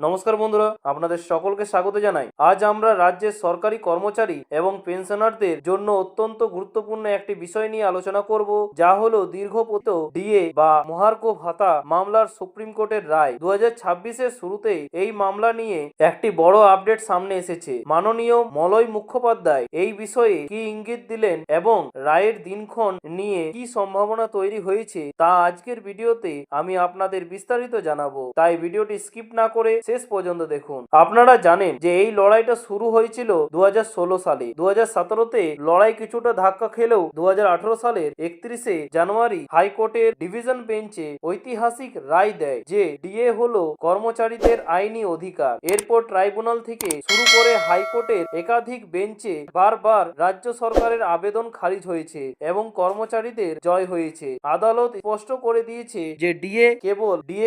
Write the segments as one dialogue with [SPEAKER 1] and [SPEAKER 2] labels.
[SPEAKER 1] নমস্কার বন্ধুরা, আপনাদের সকলকে স্বাগত জানাই। আজ আমরা রাজ্যের সরকারি কর্মচারী এবং পেনশনারদের জন্য অত্যন্ত গুরুত্বপূর্ণ একটি বিষয় নিয়ে আলোচনা করব, যা হলো দীর্ঘপ্রত ডিএ বা মহার্ঘ ভাতা মামলার সুপ্রিম কোর্টের রায়। 2026-এর শুরুতেই এই মামলা নিয়ে একটি বড় আপডেট সামনে এসেছে। মাননীয় মলয় মুখোপাধ্যায় এই বিষয়ে কি ইঙ্গিত দিলেন এবং রায়ের দিনক্ষণ নিয়ে কি সম্ভাবনা তৈরি হয়েছে তা আজকের ভিডিওতে আমি আপনাদের বিস্তারিত জানাবো। তাই ভিডিওটি স্কিপ না করে শেষ পর্যন্ত দেখুন। আপনারা জানেন যে এই লড়াইটা শুরু হয়েছিল 2016 সালে। 2017-তে লড়াই কিছুটা ধাক্কা খেলেও 2018 সালের 31শে জানুয়ারি হাইকোর্টের ডিভিশন বেঞ্চে ঐতিহাসিক রায় দেয় যে ডিএ হলো কর্মচারীদের আইনি অধিকার। এরপর ট্রাইব্যুনাল থেকে শুরু করে হাইকোর্টের একাধিক বেঞ্চে বারবার রাজ্য সরকারের আবেদন খারিজ হয়েছে এবং কর্মচারীদের জয় হয়েছে। আদালত স্পষ্ট করে দিয়েছে যে ডিএ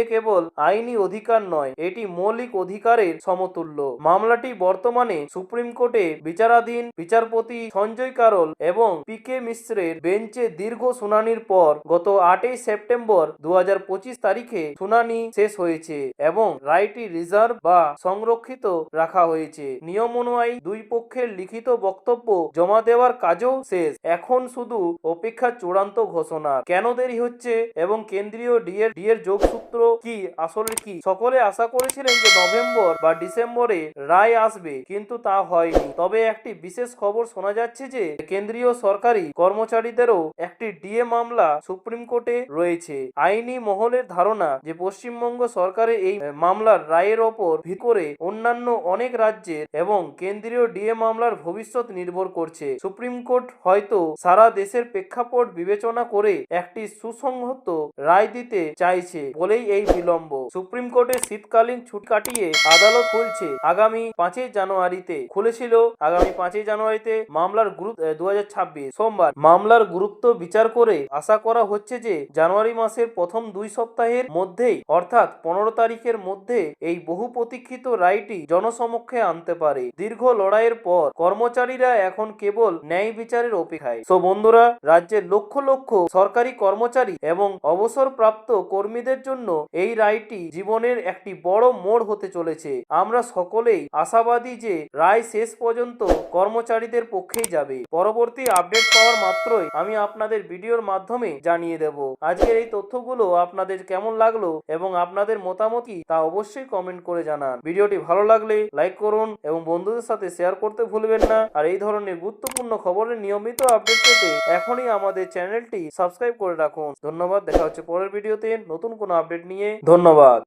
[SPEAKER 1] কেবল আইনি অধিকার নয়, এটি মৌলিক অধিকারের সমতুল্য। মামলাটি বর্তমানে সুপ্রিম কোর্টে বিচারাধীন। বিচারপতি সঞ্জয় কারোল এবং পি.কে. মিশ্রের বেঞ্চে দীর্ঘ শুনানির পর গত 8ই সেপ্টেম্বর 2025 তারিখে শুনানি শেষ হয়েছে এবং রায়টি রিজার্ভ বা সংরক্ষিত রাখা হয়েছে। নিয়ম অনুযায়ী দুই পক্ষের লিখিত বক্তব্য জমা দেওয়ার কাজও শেষ। এখন শুধু অপেক্ষা চূড়ান্ত ঘোষণার। কেন দেরি হচ্ছে এবং কেন্দ্রীয় ডিএর যোগসূত্র কি আসলে কি? সকলে আশা করেছিলেন যে নভেম্বর বা ডিসেম্বরে রায় আসবে, কিন্তু তা হয়নি। তবে একটি বিশেষ খবর শোনা যাচ্ছে যে কেন্দ্রীয় সরকারি কর্মচারীদেরও একটি ডিএ মামলা সুপ্রিম কোর্টে রয়েছে। আইনি মহলের ধারণা যে পশ্চিমবঙ্গ সরকারের এই মামলার রায়ের ওপর ভিত্তি করে অন্যান্য অনেক রাজ্যের এবং কেন্দ্রীয় ডিএ মামলার ভবিষ্যৎ নির্ভর করছে। সুপ্রিম কোর্ট হয়তো সারা দেশের প্রেক্ষাপট বিবেচনা করে একটি সুসংহত রায় দিতে চাইছে বলেই এই বিলম্ব। সুপ্রিম কোর্টের শীতকালীন ছুটি কাটিয়ে আদালত খুলছে আগামী 5ই জানুয়ারিতে। আগামী 5ই জানুয়ারিতে মামলার গুরুত্ব 2026 সোমবার মামলার গুরুত্ব বিচার করে আশা করা হচ্ছে যে জানুয়ারি মাসের প্রথম 2 সপ্তাহের মধ্যেই, অর্থাৎ 15 তারিখের মধ্যে এই বহু প্রতীক্ষিত রায়টি জনসমক্ষে আনতে পারে। দীর্ঘ লড়াইয়ের পর কর্মচারীরা এখন কেবল ন্যায় বিচারের অপেক্ষায়। সো বন্ধুরা, রাজ্যের লক্ষ লক্ষ সরকারি কর্মচারী এবং অবসরপ্রাপ্ত কর্মীদের জন্য এই রায়টি জীবনের একটি বড় মোড় হতে চলেছে। আমরা সকলেই আশাবাদী যে রায় শেষ পর্যন্ত কর্মচারীদের পক্ষেই যাবে। পরবর্তী আপডেট পাওয়ার মাত্রই আমি আপনাদের ভিডিওর মাধ্যমে জানিয়ে দেব। আজকের এই তথ্যগুলো আপনাদের কেমন লাগলো এবং আপনাদের মতামত কি তা অবশ্যই কমেন্ট করে জানান। ভিডিওটি ভালো লাগলে লাইক করুন এবং বন্ধুদের সাথে শেয়ার করতে ভুলবেন না। আর এই ধরনের গুরুত্বপূর্ণ খবরের নিয়মিত আপডেট পেতে এখনই আমাদের চ্যানেলটি সাবস্ক্রাইব করে রাখুন। ধন্যবাদ। দেখা হচ্ছে পরের ভিডিওতে নতুন কোনো আপডেট নিয়ে। ধন্যবাদ।